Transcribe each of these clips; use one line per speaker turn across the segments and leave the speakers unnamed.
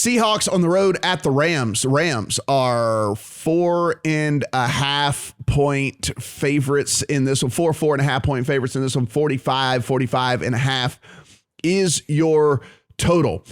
Seahawks on the road at the Rams. Rams are 4.5 point favorites in this one. 4.5 point favorites in this one. 45.5 is your total.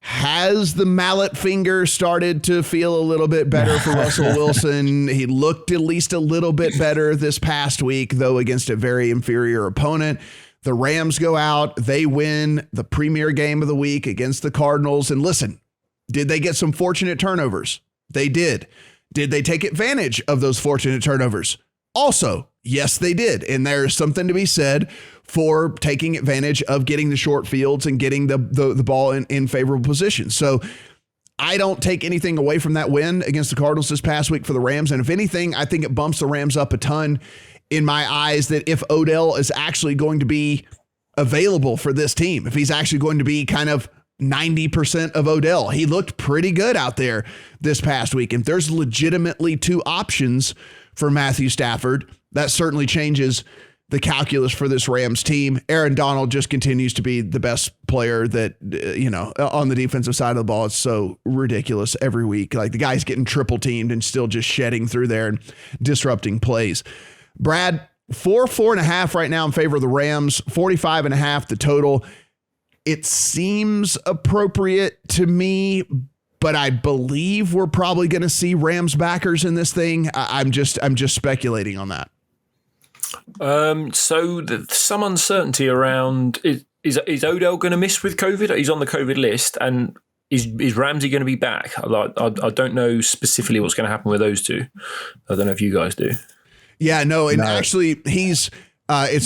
Has the mallet finger started to feel a little bit better for Russell Wilson? He looked at least a little bit better this past week, though against a very inferior opponent. The Rams go out, they win the premier game of the week against the Cardinals. And listen, did they get some fortunate turnovers? They did. Did they take advantage of those fortunate turnovers? Also, yes, they did. And there's something to be said for taking advantage of getting the short fields and getting the ball in favorable positions. So I don't take anything away from that win against the Cardinals this past week for the Rams. And if anything, I think it bumps the Rams up a ton in my eyes, that if Odell is actually going to be available for this team, if he's actually going to be kind of 90% of Odell, he looked pretty good out there this past week. If there's legitimately two options for Matthew Stafford, that certainly changes the calculus for this Rams team. Aaron Donald just continues to be the best player that, on the defensive side of the ball. It's so ridiculous every week. Like, the guy's getting triple teamed and still just shedding through there and disrupting plays. Brad, 4.5 right now in favor of the Rams, 45.5 the total. It seems appropriate to me, but I believe we're probably going to see Rams backers in this thing. I'm just speculating on that.
So some uncertainty around is Odell going to miss with COVID? He's on the COVID list, and is Ramsey going to be back? I don't know specifically what's going to happen with those two. I don't know if you guys do.
Yeah, no, and actually it's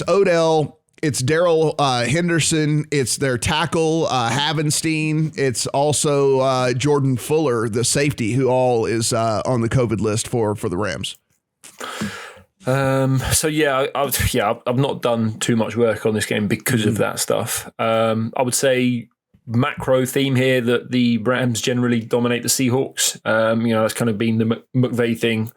Odell, it's Darrell Henderson, it's their tackle, Havenstein, it's also Jordan Fuller, the safety, who all is on the COVID list for the Rams.
So yeah, I've not done too much work on this game because of that stuff. I would say macro theme here that the Rams generally dominate the Seahawks. That's kind of been the McVay thing.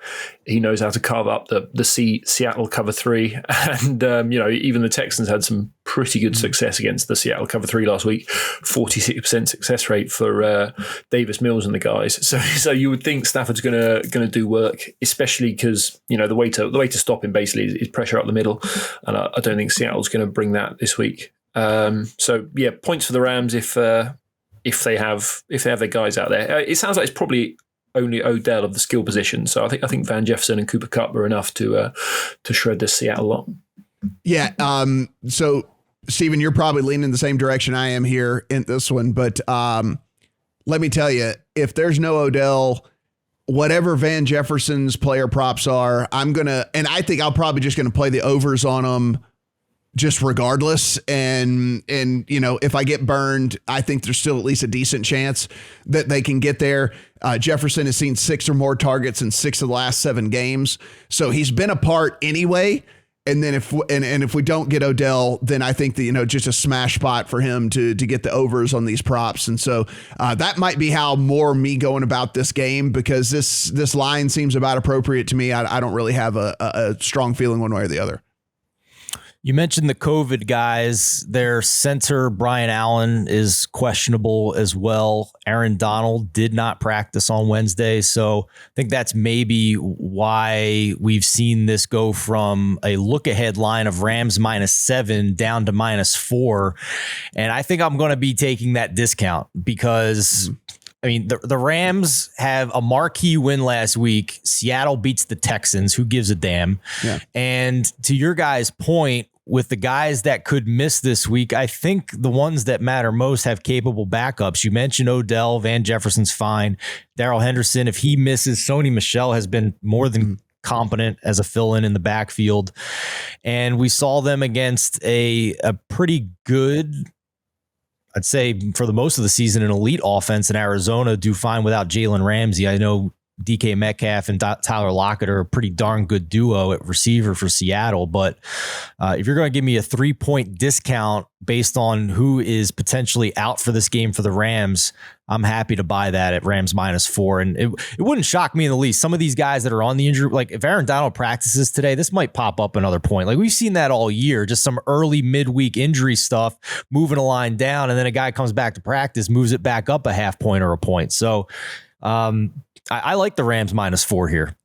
He knows how to carve up the Seattle cover 3. And, even the Texans had some pretty good success against the Seattle cover 3 last week. 46% success rate for Davis Mills and the guys. So you would think Stafford's going to do work, especially because, the way to stop him basically is pressure up the middle. And I don't think Seattle's going to bring that this week. Points for the Rams if they have their guys out there. It sounds like it's probably only Odell of the skill position. So I think Van Jefferson and Cooper Kupp are enough to shred this Seattle lot. Yeah.
So Stephen, you're probably leaning the same direction I am here in this one, but let me tell you, if there's no Odell, whatever Van Jefferson's player props are, I think I'll probably just going to play the overs on them just regardless. And if I get burned, I think there's still at least a decent chance that they can get there. Jefferson has seen 6 or more targets in 6 of the last 7 games. So he's been a part anyway. And then if we don't get Odell, then I think that, just a smash spot for him to get the overs on these props. And so that might be how more me going about this game, because this line seems about appropriate to me. I don't really have a strong feeling one way or the other.
You mentioned the COVID guys. Their center, Brian Allen, is questionable as well. Aaron Donald did not practice on Wednesday. So I think that's maybe why we've seen this go from a look-ahead line of Rams -7 down to -4. And I think I'm going to be taking that discount because the Rams have a marquee win last week. Seattle beats the Texans. Who gives a damn? Yeah. And to your guys' point, with the guys that could miss this week, I think the ones that matter most have capable backups. You mentioned Odell, Van Jefferson's fine. Darrell Henderson, if he misses, Sony Michel has been more than competent as a fill-in in the backfield. And we saw them against a pretty good, I'd say for the most of the season, an elite offense in Arizona do fine without Jalen Ramsey. I know DK Metcalf and Tyler Lockett are a pretty darn good duo at receiver for Seattle. But if you're going to give me a 3-point discount based on who is potentially out for this game for the Rams, I'm happy to buy that at Rams -4. And it wouldn't shock me in the least. Some of these guys that are on the injury, like if Aaron Donald practices today, this might pop up another point. Like we've seen that all year, just some early midweek injury stuff, moving a line down, and then a guy comes back to practice, moves it back up a half point or a point. So I like the Rams -4 here.